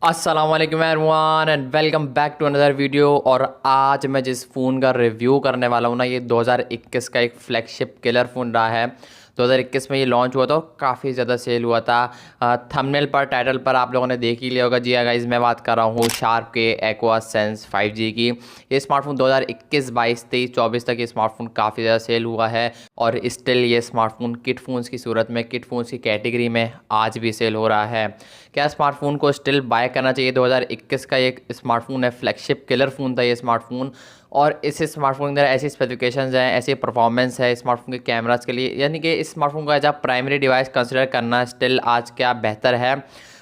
अस्सलाम वालेकुम everyone and welcome back to another video. और आज मैं जिस फ़ोन का रिव्यू करने वाला हूँ ना, ये 2021 का एक फ्लैगशिप किलर फ़ोन रहा है। 2021 में ये लॉन्च हुआ था और काफ़ी ज़्यादा सेल हुआ था। थंबनेल पर, टाइटल पर आप लोगों ने देख ही लिया होगा। जी हाँ गाइस, मैं बात कर रहा हूँ शार्प के एक्वा सेंस 5G की। ये स्मार्टफोन 2021, 22, 23, 24 तक ये स्मार्टफोन काफ़ी ज़्यादा सेल हुआ है और स्टिल ये स्मार्टफोन किट फ़ोन्स की सूरत में, किट फ़ोन्स की कैटेगरी में आज भी सेल हो रहा है। क्या स्मार्टफोन को स्टिल बाय करना चाहिए? 2021 का एक स्मार्टफोन है, फ्लैगशिप किलर फ़ोन था ये स्मार्टफोन। और इस स्मार्टफोन के अंदर ऐसी स्पेसिफिकेशंस हैं, ऐसी परफॉर्मेंस है स्मार्टफोन के कैमरास के लिए, यानी कि इस स्मार्टफोन को एज आ प्राइमरी डिवाइस कंसिडर करना स्टिल आज क्या बेहतर है।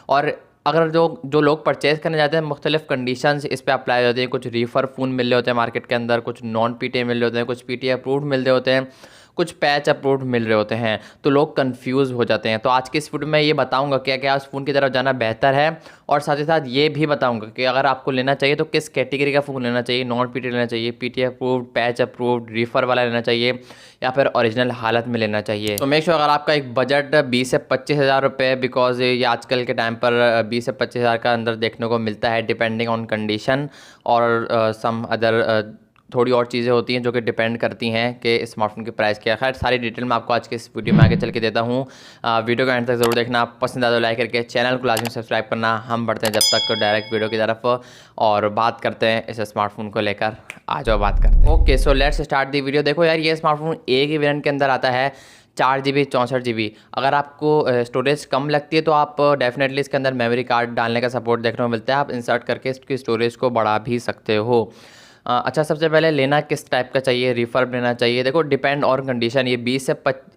और अगर जो जो लोग परचेज़ करने जाते हैं, मुख्तलिफ कंडीशंस इस पे अप्लाई हो जाती हैं। कुछ रीफर फ़ोन मिल रहे होते हैं मार्केट के अंदर, कुछ नॉन पीटीए मिल रहे होते हैं, कुछ पीटीए अप्रूव्ड मिल रहे होते हैं, कुछ पैच अप्रूव्ड मिल रहे होते हैं, तो लोग कंफ्यूज हो जाते हैं। तो आज की इस वीडियो में ये बताऊंगा क्या क्या उस फ़ोन की तरफ जाना बेहतर है, और साथ ही साथ ये भी बताऊंगा कि अगर आपको लेना चाहिए तो किस कैटेगरी का फ़ोन लेना चाहिए। नॉन पीटी लेना चाहिए, PT approved, patch approved, Reifer वाला लेना चाहिए, या फिर ओरिजिनल हालत में लेना चाहिए। तो मेक श्योर अगर आपका एक बजट 20 से 25 हज़ार रुपये, बिकॉज ये आजकल के टाइम पर 20 से 25 हज़ार का अंदर देखने को मिलता है, डिपेंडिंग ऑन कंडीशन और सम अदर थोड़ी और चीज़ें होती हैं जो कि डिपेंड करती हैं कि स्मार्टफोन की प्राइस क्या है। खैर, सारी डिटेल मैं आपको आज के इस वीडियो में आगे चल के देता हूँ। वीडियो का एंड तक ज़रूर देखना, पसंद आए तो लाइक करके चैनल को लाजमी सब्सक्राइब करना। हम बढ़ते हैं जब तक डायरेक्ट वीडियो की तरफ और बात करते हैं इस स्मार्टफोन को लेकर। आ जाओ बात करते हैं। Okay, so let's start the video. देखो यार, ये स्मार्टफोन एक ही वेरिएंट के अंदर आता है, 4GB 64GB। अगर आपको स्टोरेज कम लगती है तो आप डेफिनेटली इसके अंदर मेमोरी कार्ड डालने का सपोर्ट देखने को मिलता है। आप इंसर्ट करके इसकी स्टोरेज को बढ़ा भी सकते हो। अच्छा, सबसे पहले लेना किस टाइप का चाहिए, रिफर्ब लेना चाहिए? देखो, डिपेंड और कंडीशन। ये 20 से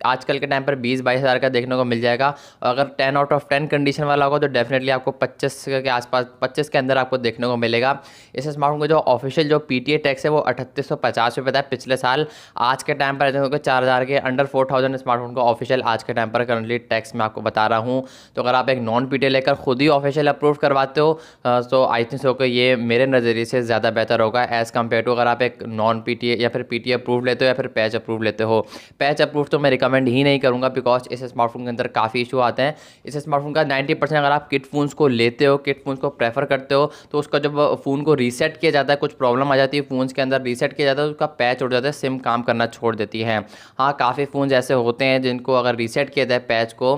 आजकल के टाइम पर 20-22 हज़ार का देखने को मिल जाएगा। अगर 10 आउट ऑफ 10 कंडीशन वाला होगा तो डेफिनेटली आपको 25 के आसपास, 25 के अंदर आपको देखने को मिलेगा। इस स्मार्टफोन का जो ऑफिशियल जो पीटीए टैक्स है वो 3850 था पिछले साल। आज के टाइम पर देखो 4000 के अंडर 4000 स्मार्टफोन का ऑफिशियल आज के टाइम पर करंटली टैक्स मैं आपको बता रहा हूँ। तो अगर आप एक नॉन पीटीए लेकर खुद ही ऑफिशियल अप्रूव करवाते हो तो आई थिंक सो कि ये मेरे नज़रिए से ज़्यादा बेहतर होगा एज़ कम्पेयर टू अगर आप एक नॉन पीटीए या फिर पीटीए अप्रूव लेते हो या फिर पैच अप्रूव लेते हो। पैच अप्रूव तो मैं रिकमेंड ही नहीं करूँगा, बिकॉज इस स्मार्टफोन के अंदर काफ़ी इशू आते हैं। इस स्मार्टफोन का 90% अगर आप किट फ़ोन्स को लेते हो, किट फ़ोन्स को प्रेफर करते हो, तो उसका जब फ़ोन को रीसेट किया जाता है, कुछ प्रॉब्लम आ जाती है फ़ोन्स के अंदर, रीसेट किया जाता है तो उसका पैच उड़ जाता है, सिम काम करना छोड़ देती है। हाँ, काफ़ी फ़ोन्स ऐसे होते हैं जिनको अगर रीसेट किया जाए पैच को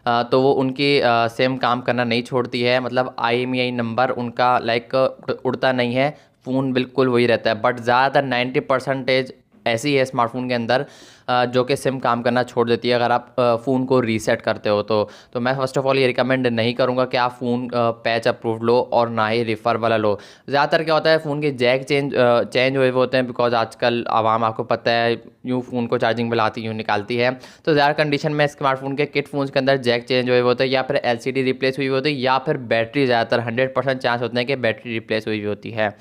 तो वो उनकी सेम काम करना नहीं छोड़ती है, मतलब IMEI नंबर उनका लाइक उड़ता नहीं है, फ़ोन बिल्कुल वही रहता है। बट ज़्यादातर 90% ऐसी है स्मार्टफोन के अंदर जो कि सिम काम करना छोड़ देती है अगर आप फ़ोन को रीसेट करते हो तो मैं फ़र्स्ट ऑफ़ ऑल ये रिकमेंड नहीं करूँगा कि आप फ़ोन पैच अप्रूव लो और ना ही रिफ़र वाला लो। ज़्यादातर क्या होता है, फ़ोन के जैक चेंज हुए होते हैं, बिकॉज आजकल आवाम आपको पता है यूँ फ़ोन को चार्जिंग पे लाती यूँ निकालती है। तो ज़्यादा कंडीशन में स्मार्टफोन के किट फ़ोन्स के अंदर जैक चेंज हुए होते हैं, या फिर LCD रिप्लेस हुई होती है, या फिर बैटरी, ज़्यादातर 100% चांस होते हैं कि बैटरी रिप्लेस हुई होती है।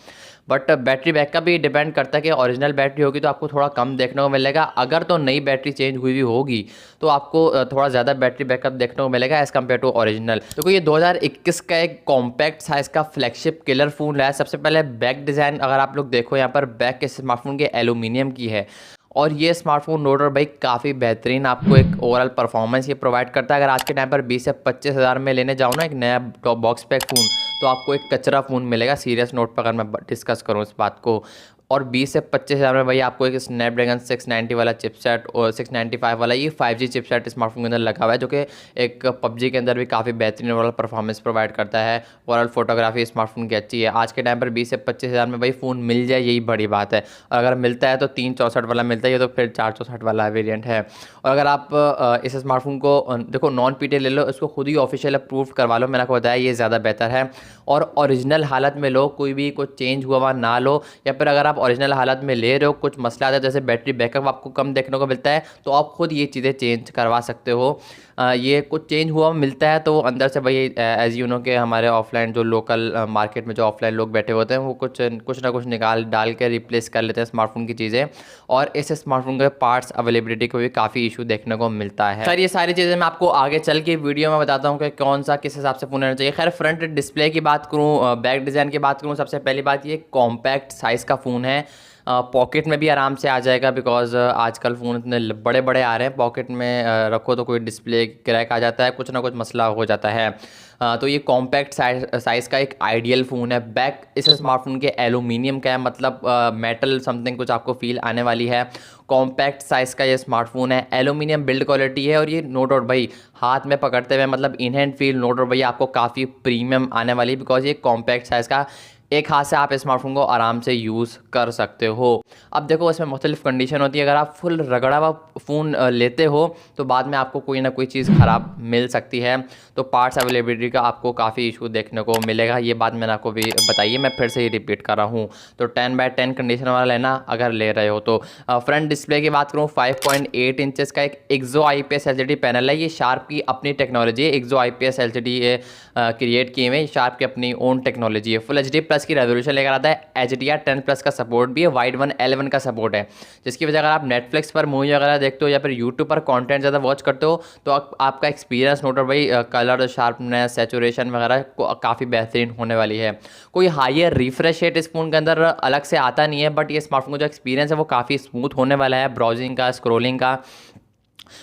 बट बैटरी बैकअप भी डिपेंड करता है कि ओरिजिनल बैटरी होगी तो आपको थोड़ा कम देखने को मिलेगा। अगर तो नई बैटरी चेंज हुई भी होगी तो आपको थोड़ा ज़्यादा बैटरी बैकअप देखने को मिलेगा एज़ कम्पेयर टू ओरिजिनल। तो ये 2021 का एक कॉम्पैक्ट साइज़ का फ्लैगशिप किलर फ़ोन है। सबसे पहले बैक डिज़ाइन अगर आप लोग देखो, यहाँ पर बैक के स्मार्टफोन के एलुमिनियम की है, और ये स्मार्टफोन रोडर भाई काफ़ी बेहतरीन आपको एक ओवरऑल परफॉर्मेंस ये प्रोवाइड करता है। अगर आज के टाइम पर 20 से 25 हज़ार में लेने जाऊँ ना एक नया टॉप बॉक्स पैक फ़ोन, तो आपको एक कचरा फ़ोन मिलेगा सीरियस नोट पर अगर मैं डिस्कस करूँ इस बात को। और 20 से 25 हज़ार में भाई आपको एक स्नैपड्रैगन 690 वाला चिपसेट और 695 वाला ये 5G चिपसेट स्मार्टफोन के अंदर लगा हुआ है, जो कि एक PUBG के अंदर भी काफ़ी बेहतरीन ओवरऑल परफॉर्मेंस प्रोवाइड करता है। ओवरऑल फोटोग्राफी स्मार्टफोन की अच्छी है। आज के टाइम पर 20 से 25 हज़ार में भाई फ़ोन मिल जाए यही बड़ी बात है, और अगर मिलता है तो 364 वाला मिलता है, ये तो फिर 464 वाला वेरियंट है। और अगर आप इस स्मार्टफोन को देखो नॉन पीटीए ले लो, इसको खुद ही ऑफिशियल अप्रूव करवा लो, मैंने आपको बताया ये ज़्यादा बेहतर है। और ओरिजिनल हालत में लो, कोई भी कुछ चेंज हुआ हुआ ना लो, या फिर अगर आप ओरिजिनल हालत में ले रहे हो, कुछ मसला आता है जैसे बैटरी बैकअप आपको कम देखने को मिलता है, तो आप खुद ये चीज़ें चेंज करवा सकते हो। ये कुछ चेंज हुआ मिलता है तो अंदर से भाई एज यू नो के हमारे ऑफलाइन जो लोकल मार्केट में जो ऑफलाइन लोग बैठे होते हैं वो कुछ ना कुछ निकाल डाल के रिप्लेस कर लेते हैं स्मार्टफोन की चीज़ें, और इस स्मार्टफोन के पार्ट्स अवेलेबिलिटी को भी काफ़ी इशू देखने को मिलता है। सर, ये सारी चीज़ें मैं आपको आगे चल के वीडियो में बताता हूँ कि कौन सा किस हिसाब से फ़ोन लेना चाहिए। खैर, फ्रंट डिस्प्ले की बात करूँ, बैक डिज़ाइन की बात करूँ, सबसे पहली बात ये कॉम्पैक्ट साइज़ का फ़ोन है। पॉकेट में भी आराम से आ जाएगा, बिकॉज आजकल फ़ोन इतने बड़े बड़े आ रहे हैं, पॉकेट में रखो तो कोई डिस्प्ले क्रैक आ जाता है, कुछ ना कुछ मसला हो जाता है। तो ये कॉम्पैक्ट साइज़ का एक आइडियल फ़ोन है। बैक इस स्मार्टफोन के एलुमिनियम का है, मतलब मेटल समथिंग कुछ आपको फील आने वाली है। कॉम्पैक्ट साइज़ का ये स्मार्टफोन है, एलुमिनियम बिल्ड क्वालिटी है, और ये नो डाउट भाई हाथ में पकड़ते हुए मतलब in hand feel no doubt भाई आपको काफ़ी प्रीमियम आने वाली है, बिकॉज ये कॉम्पैक्ट साइज़ का एक हाथ से आप स्मार्टफोन को आराम से यूज़ कर सकते हो। अब देखो इसमें मुख्तलिफ कंडीशन होती है, अगर आप फुल रगड़ा हुआ फ़ोन लेते हो तो बाद में आपको कोई ना कोई चीज़ ख़राब मिल सकती है, तो पार्ट्स अवेलेबिलिटी का आपको काफ़ी इशू देखने को मिलेगा। ये बात मैंने आपको भी बताई है, मैं फिर से ही रिपीट कर रहा हूँ। तो 10/10 कंडीशन वाला लेना अगर ले रहे हो तो। फ्रंट डिस्प्ले की बात करूँ, 5.8 इंचेस का एक एक्जो IPS LCD पैनल है। ये शार्प की अपनी टेक्नोलॉजी है, एक्जो IPS LCD ये क्रिएट किए हुए, शार्प की अपनी ओन टेक्नोलॉजी है। फुल HD+ की रेजोल्यूशन लेकर आता है, HDR10+ का सपोर्ट भी है, वाइड 1L1 का सपोर्ट है, जिसकी वजह अगर आप नेटफ्लिक्स पर मूवी वगैरह देखते हो या फिर यूट्यूब पर कंटेंट ज़्यादा वॉच करते हो तो आपका एक्सपीरियंस नोट भाई कलर शार्पनेस सैचुरेशन वगैरह काफ़ी बेहतरीन होने वाली है। कोई हायर रिफ्रेश रेट इस फोन के अंदर अलग से आता नहीं है, बट ये स्मार्टफोन का जो एक्सपीरियंस है वो काफ़ी स्मूथ होने वाला है, ब्राउजिंग का, स्क्रोलिंग का,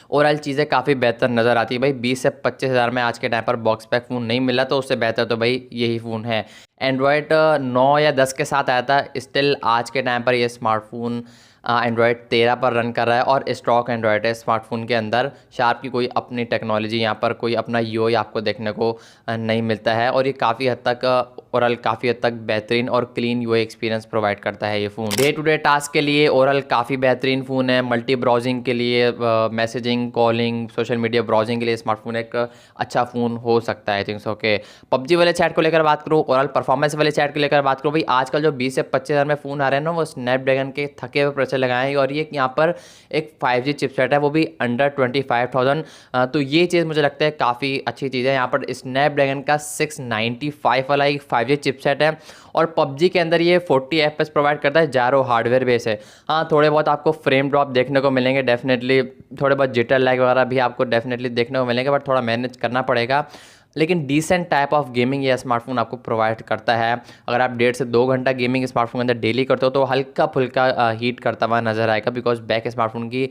ओवरऑल चीज़ें काफ़ी बेहतर नज़र आती है। भाई 20 से 25 हज़ार में आज के टाइम पर बॉक्स पैक फ़ोन नहीं मिला, तो उससे बेहतर तो भाई यही फ़ोन है। एंड्रॉयड 9 या 10 के साथ आया था, स्टिल आज के टाइम पर ये स्मार्टफोन एंड्रॉयड 13 पर रन कर रहा है, और स्टॉक एंड्रॉयड है स्मार्टफोन के अंदर। शार्प की कोई अपनी टेक्नोलॉजी, यहाँ पर कोई अपना UI आपको देखने को नहीं मिलता है, और ये काफ़ी हद तक ओवरऑल काफ़ी हद तक बेहतरीन और क्लीन UI एक्सपीरियंस प्रोवाइड करता है ये phone. Day to day task के लिए ओवरऑल काफ़ी बेहतरीन फ़ोन है। मल्टी ब्राउजिंग के लिए, messaging, calling, social media browsing के लिए स्मार्टफोन एक अच्छा फ़ोन हो सकता है, I think so. Okay, PUBG वाले चैट को लेकर बात करूँ, ओवरऑल परफॉर्मेंस वाले चैट को लेकर बात करूँ, भाई आजकल जो 20 से 25 हज़ार में फ़ोन आ रहे हैं ना, वो स्नैपड्रैगन के थके हुए प्रोसेसर लगाए हैं, और ये यहाँ पर एक 5G चिपसेट है, वो भी अंडर 25,000। तो ये चीज़ मुझे लगता है काफ़ी अच्छी चीज़ है। यहाँ पर स्नैपड्रैगन का 695 वाला एक 5G चिपसेट है, और PUBG के अंदर ये 40 FPS प्रोवाइड करता है, जारो हार्डवेयर बेस है। हाँ, थोड़े बहुत आपको फ्रेम ड्रॉप देखने को मिलेंगे डेफिनेटली, थोड़े बहुत जिटर लैग वगैरह भी आपको डेफिनेटली देखने को मिलेंगे, बट थोड़ा मैनेज करना पड़ेगा, लेकिन डिसेंट टाइप ऑफ गेमिंग ये स्मार्टफोन आपको प्रोवाइड करता है। अगर आप 1.5 से 2 घंटा गेमिंग स्मार्टफोन के अंदर डेली करते हो तो हल्का फुल्का हीट करता हुआ नज़र आएगा, बिकॉज बैक स्मार्टफोन की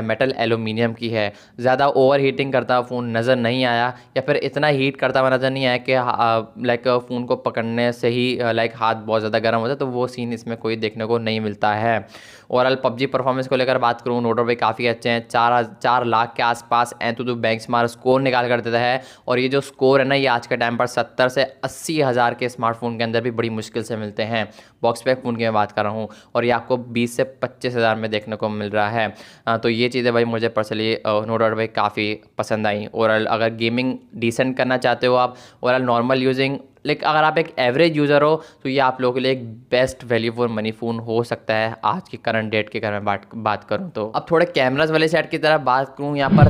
मेटल एलुमिनियम की है। ज़्यादा ओवर हीटिंग करता हुआ फ़ोन नज़र नहीं आया, या फिर इतना हीट करता हुआ नज़र नहीं आया कि लाइक फ़ोन को पकड़ने से ही लाइक हाथ बहुत ज़्यादा गर्म होता है, तो वो सीन इसमें कोई देखने को नहीं मिलता है। ओवरऑल PUBG परफॉर्मेंस को लेकर बात करूँ, नोटो भाई काफ़ी अच्छे हैं। 4 लाख के आसपास एंथुदू बेंचमार्क स्कोर निकाल कर देता है, और ये जो स्कोर है ना, ये आज के टाइम पर 70 से 80 हज़ार के स्मार्टफोन के अंदर भी बड़ी मुश्किल से मिलते हैं। बॉक्स पैक फ़ोन की मैं बात कर रहा हूँ, और ये आपको 20 से 25 हज़ार में देखने को मिल रहा है। तो ये चीज़ें भाई मुझे पर्सनली नो डाउट भाई काफ़ी पसंद आई। ओवरऑल अगर गेमिंग डिसेंट करना चाहते हो आप, ओवरऑल नॉर्मल यूजिंग, लेकिन अगर आप एक एवरेज यूज़र हो तो ये आप लोगों के लिए एक best value for money phone हो सकता है आज की करंट डेट के अगर मैं बात करूँ तो। अब थोड़े कैमराज वाले सेट की तरह बात करूँ, यहाँ पर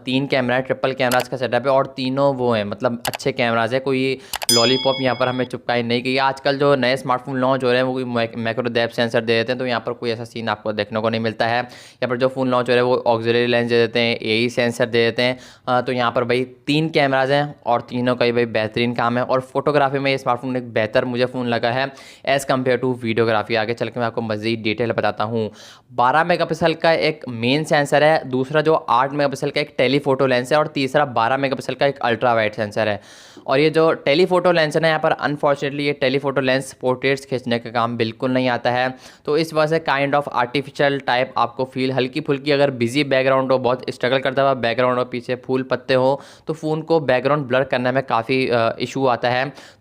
तीन कैमरा है, ट्रिपल कैमराज का सेटअप है, और तीनों वो हैं मतलब अच्छे कैमराज है। कोई लॉलीपॉप यहाँ पर हमें चिपकाई नहीं गई। आजकल जो नए स्मार्टफोन लॉन्च हो रहे हैं वो कोई मैक्रो डेप्थ सेंसर दे देते हैं, तो यहाँ पर कोई ऐसा सीन आपको देखने को नहीं मिलता है। यहाँ पर जो फ़ोन लॉन्च हो रहे हैं वो ऑक्सिलरी लेंस दे देते हैं, AE सेंसर दे देते हैं। तो यहाँ पर भाई 3 कैमराज हैं, और तीनों का ही भाई बेहतरीन काम है, और फोटोग्राफी में ये स्मार्टफोन एक बेहतर मुझे फ़ोन लगा है एज़ कम्पेयर टू वीडियोग्राफी। आगे चल के मैं आपको मज़ीद डिटेल बताता हूँ। 12 मेगापिक्सल का एक मेन सेंसर है, दूसरा जो 8 मेगापिक्सल का एक टेलीफोटो लेंस है, और तीसरा 12 मेगापिक्सल का एक अल्ट्रा वाइड सेंसर है। और ये जो टेलीफोटो लेंस है ना, यहाँ पर अनफॉर्चुनेटली ये टेलीफोटो लेंस पोर्ट्रेट्स खींचने का काम बिल्कुल नहीं आता है, तो इस वजह से काइंड ऑफ आर्टिफिशियल टाइप आपको फील, हल्की फुल्की अगर बिजी बैकग्राउंड हो, बहुत स्ट्रगल करता हुआ बैकग्राउंड हो, पीछे फूल पत्ते हो, तो फ़ोन को बैकग्राउंड ब्लर करने में काफ़ी इशू आता है।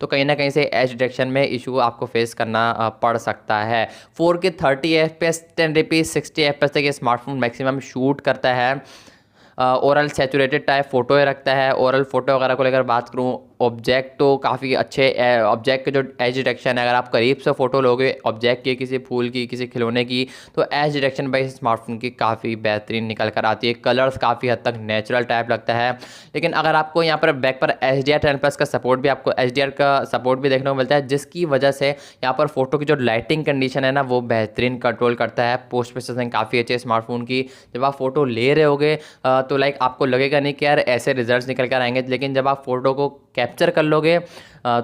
तो कहीं ना कहीं से एज डिटेक्शन में इशू आपको फेस करना पड़ सकता है। 4K 30 FPS 1080p 60 FPS तक ये स्मार्टफोन मैक्सिमम शूट करता है। ओवरऑल सैचुरेटेड टाइप फ़ोटो रखता है। ओवरऑल फ़ोटो वगैरह को लेकर बात करूँ, ऑब्जेक्ट तो काफ़ी अच्छे, ऑब्जेक्ट के जो एज डिटेक्शन है, अगर आप करीब से फ़ोटो लोगे ऑब्जेक्ट की, किसी फूल की, किसी खिलौने की, तो एज डिटेक्शन भाई स्मार्टफोन की काफ़ी बेहतरीन निकल कर आती है। कलर्स काफ़ी हद तक नेचुरल टाइप लगता है। लेकिन अगर आपको यहाँ पर बैक पर HDR10+ का सपोर्ट भी, आपको HDR का सपोर्ट भी देखने को मिलता है, जिसकी वजह से यहाँ पर फ़ोटो की जो लाइटिंग कंडीशन है ना, वो बेहतरीन कंट्रोल करता है। पोस्ट प्रोसेसिंग काफ़ी अच्छी है स्मार्टफोन की। जब आप फ़ोटो ले रहे होगे तो लाइक आपको लगेगा नहीं कि यार ऐसे रिजल्ट्स निकल कर आएंगे, लेकिन जब आप फ़ोटो को कैप्चर कर लोगे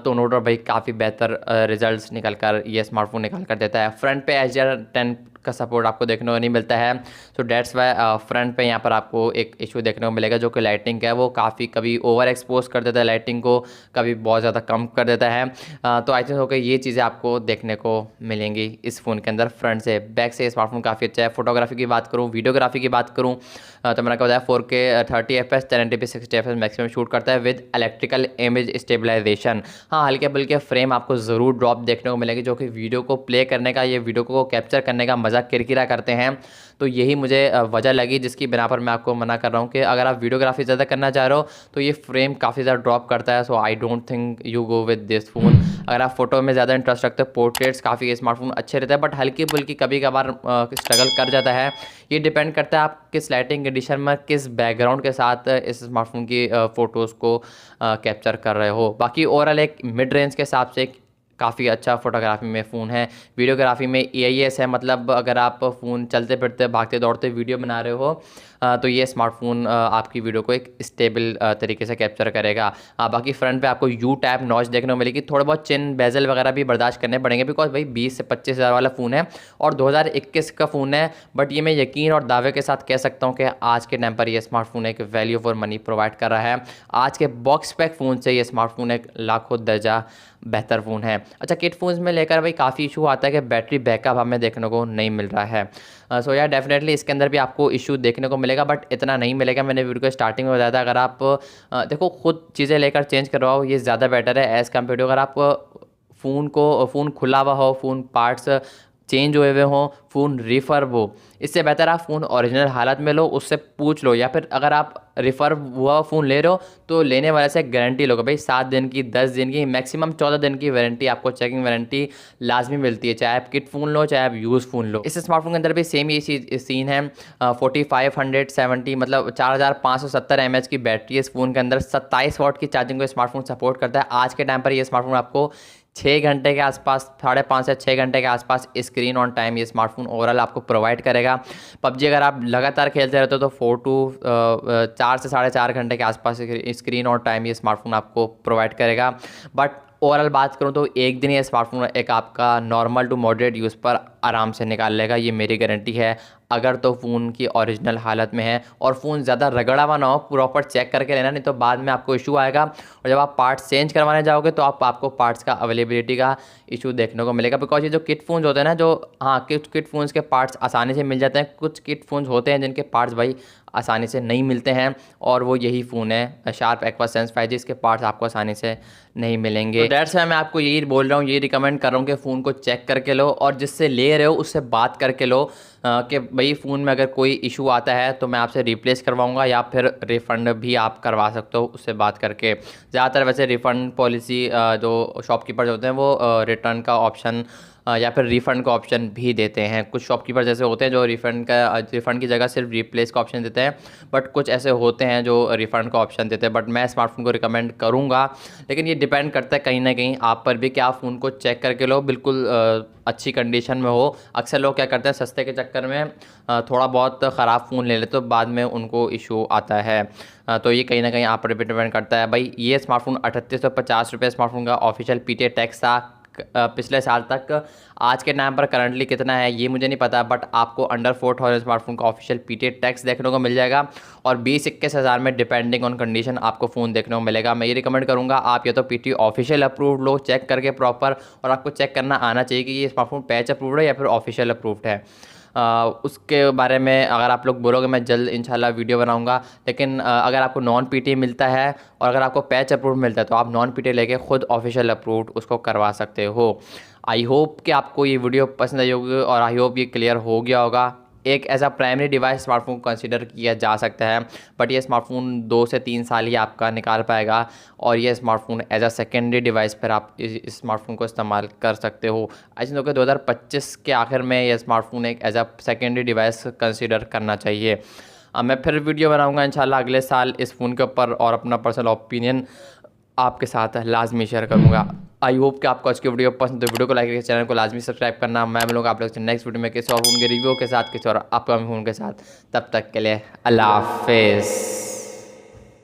तो नोट और भाई काफ़ी बेहतर रिजल्ट्स निकल कर ये स्मार्टफोन निकाल कर देता है। फ्रंट पे HDR10 का सपोर्ट आपको देखने को नहीं मिलता है, तो डेट्स वाई फ्रंट पे यहाँ पर आपको एक इशू देखने को मिलेगा, जो कि लाइटिंग का है। वो काफ़ी कभी ओवर एक्सपोज कर देता है लाइटिंग को, कभी बहुत ज़्यादा कम कर देता है। तो आई थिंक होकर ये चीज़ें आपको देखने को मिलेंगी इस फ़ोन के अंदर फ्रंट से। बैक से स्मार्टफोन काफ़ी अच्छा है। फोटोग्राफी की बात करूँ, वीडियोग्राफी की बात करूँ, तो मैंने बताया 4K 30 FPS 1080p 60 FPS maximum shoot करता है विद इलेक्ट्रिकल इमेज स्टेबलाइजेशन। हाँ, हल्के बल्के फ्रेम आपको ज़रूर ड्रॉप देखने को मिलेगी, जो कि वीडियो को प्ले करने का, ये वीडियो को कैप्चर करने का मज़ा किरकिरा करते हैं। तो यही मुझे वजह लगी जिसकी बिना पर मैं आपको मना कर रहा हूँ कि अगर आप वीडियोग्राफी ज़्यादा करना चाह रहे हो तो ये फ्रेम काफ़ी ज़्यादा ड्रॉप करता है। So I don't think you go with this phone. अगर आप फोटो में ज़्यादा इंटरेस्ट रखते हो, पोर्ट्रेट्स काफ़ी स्मार्टफोन अच्छे रहते हैं, बट हल्की फुल्की कभी कभार स्ट्रगल कर जाता है। ये डिपेंड करता है आप किस लाइटिंग कंडीशन में, किस बैकग्राउंड के साथ इस स्मार्टफोन की फ़ोटोज़ को कैप्चर कर रहे हो। बाकी ओवरऑल एक मिड रेंज के हिसाब से काफ़ी अच्छा फोटोग्राफी में फ़ोन है। वीडियोग्राफी में AIS है, मतलब अगर आप फ़ोन चलते फिरते भागते दौड़ते वीडियो बना रहे हो तो ये स्मार्टफोन आपकी वीडियो को एक स्टेबल तरीके से कैप्चर करेगा। बाकी फ्रंट पे आपको U टाइप नॉच देखने को मिलेगी। थोड़े बहुत चिन बेजल वगैरह भी बर्दाश्त करने पड़ेंगे, बिकॉज भाई 20 से 25 हज़ार वाला फ़ोन है और 2021 का फ़ोन है। बट ये मैं यकीन और दावे के साथ कह सकता हूँ कि आज के टाइम पर ये स्मार्टफोन एक वैल्यू फॉर मनी प्रोवाइड कर रहा है। आज के बॉक्स पैक फ़ोन से ये स्मार्टफोन एक लाखों दर्जा बेहतर फ़ोन है। अच्छा, किट फ़ोन्स में लेकर भाई काफ़ी इशू आता है कि बैटरी बैकअप हमें देखने को नहीं मिल रहा है। सो यार डेफिनेटली इसके अंदर भी आपको इशू देखने को मिलेगा, बट इतना नहीं मिलेगा। मैंने वीडियो को स्टार्टिंग में बताया था, अगर आप देखो खुद चीज़ें लेकर चेंज करवाओ, ये ज़्यादा बेटर है एज़ कम्पेयर टू अगर आप फ़ोन खुला हुआ हो, फ़ोन पार्ट्स चेंज हुए हों, फ़ोन रिफर्ब हो। इससे बेहतर आप फ़ोन ओरिजिनल हालत में लो, उससे पूछ लो, या फिर अगर आप रिफर्ब हुआ फ़ोन ले रहे हो तो लेने वाले से गारंटी लो भाई 7 दिन की, 10 दिन की, मैक्सिमम 14 दिन की वारंटी आपको, चेकिंग वारंटी लाजमी मिलती है, चाहे आप किट फ़ोन लो चाहे आप यूज़ फ़ोन लो। इस स्मार्टफोन के अंदर भी सेम ये सीन है। 4570 मतलब 4570 mAh की बैटरी इस फ़ोन के अंदर, 27 वाट की चार्जिंग को स्मार्टफोन सपोर्ट करता है। आज के टाइम पर ये स्मार्टफोन आपको 6 घंटे के आसपास, 5.5 से 6 घंटे के आसपास स्क्रीन ऑन टाइम ये स्मार्टफोन ओवरऑल आपको प्रोवाइड करेगा। PUBG अगर आप लगातार खेलते रहते हो तो 4 से 4.5 घंटे के आसपास स्क्रीन ऑन टाइम ये स्मार्टफोन आपको प्रोवाइड करेगा। बट ओवरऑल बात करूँ तो एक दिन ये स्मार्टफोन एक आपका नॉर्मल टू मॉडरेट यूज़ पर आराम से निकाल लेगा, ये मेरी गारंटी है। अगर तो फ़ोन की ओरिजिनल हालत में है और फ़ोन ज़्यादा रगड़ा हुआ ना हो, प्रॉपर चेक करके लेना, नहीं तो बाद में आपको इशू आएगा। और जब आप पार्ट्स चेंज करवाने जाओगे तो आपको पार्ट्स का अवेलेबिलिटी का इशू देखने को मिलेगा। बिकॉज ये जो किट फ़ोन्स होते हैं ना, जो किट फ़ोन्स के पार्ट्स आसानी से मिल जाते हैं। कुछ किट फ़ोन्स होते हैं जिनके पार्ट्स भाई आसानी से नहीं मिलते हैं, और वो यही फ़ोन है शार्प एक्वा सेंस 5G। इसके पार्ट्स आपको आसानी से नहीं मिलेंगे। तो दैट्स व्हाई मैं आपको यही बोल रहा हूँ, यही रिकमेंड कर रहा हूँ कि फ़ोन को चेक करके लो, और जिससे ले रहे हो उससे बात करके लो कि भाई फ़ोन में अगर कोई इशू आता है तो मैं आपसे रिप्लेस करवाऊंगा, या फिर रिफ़ंड भी आप करवा सकते हो उससे बात करके। ज़्यादातर वैसे रिफ़ंड पॉलिसी जो शॉपकीपर होते हैं वो रिटर्न का ऑप्शन या फिर रिफ़ंड का ऑप्शन भी देते हैं। कुछ शॉपकीपर जैसे होते हैं जो रिफ़ंड की जगह सिर्फ रिप्लेस का ऑप्शन देते हैं, बट कुछ ऐसे होते हैं जो रिफ़ंड का ऑप्शन देते हैं। बट मैं स्मार्टफोन को रिकमेंड करूँगा, लेकिन ये डिपेंड करता है कहीं ना कहीं आप पर भी कि आप फ़ोन को चेक करके लो, बिल्कुल अच्छी कंडीशन में हो। अक्सर लोग क्या करते हैं, सस्ते के चक्कर में थोड़ा बहुत ख़राब फ़ोन ले लेते तो बाद में उनको इशू आता है। तो ये कहीं ना कहीं आप पर भी डिपेंड करता है। भाई ये स्मार्टफोन 3850 रुपये स्मार्टफोन का ऑफिशियल PTA टैक्स था पिछले साल तक। आज के टाइम पर करंटली कितना है ये मुझे नहीं पता, बट आपको अंडर 4000 स्मार्टफोन का ऑफिशियल PTA टैक्स देखने को मिल जाएगा, और 20-21 हज़ार में डिपेंडिंग ऑन कंडीशन आपको फ़ोन देखने को मिलेगा। मैं ये रिकमेंड करूँगा आप या तो PTA ऑफिशियल अप्रूव्ड लो, चेक करके प्रॉपर, और आपको चेक करना आना चाहिए कि ये स्मार्टफोन पैच अप्रूव्ड है या फिर ऑफिशियल अप्रूव्ड है। उसके बारे में अगर आप लोग बोलोगे मैं जल्द इंशाल्लाह वीडियो बनाऊंगा। लेकिन अगर आपको नॉन PTA मिलता है और अगर आपको पैच अप्रूव मिलता है तो आप नॉन PTA लेके खुद ऑफिशियल अप्रूव्ड उसको करवा सकते हो। आई होप कि आपको ये वीडियो पसंद आई होगी, और आई होप ये क्लियर हो गया होगा। एक as a primary device smartphone consider किया जा सकता है, बट ये स्मार्टफोन 2 से 3 साल ही आपका निकाल पाएगा, और ये smartphone as a secondary device पर आप इस स्मार्टफोन को इस्तेमाल कर सकते हो। आई थिंक 2025 के आखिर में ये स्मार्टफोन एक as a secondary device consider करना चाहिए। मैं फिर वीडियो बनाऊंगा इंशाल्लाह अगले साल इस फ़ोन के ऊपर, और अपना पर्सनल ओपिनियन आपके साथ लाजमी शेयर करूँगा। आई होप कि आपको आज की वीडियो पसंद, तो वीडियो को लाइक करके चैनल को लाजमी सब्सक्राइब करना। मैं मिलूंगा आप लोग से नेक्स्ट वीडियो में किसी और फ़ोन के रिव्यू के साथ, किसी और अपकमिंग फ़ोन के साथ। तब तक के लिए अल्लाह हाफिज़।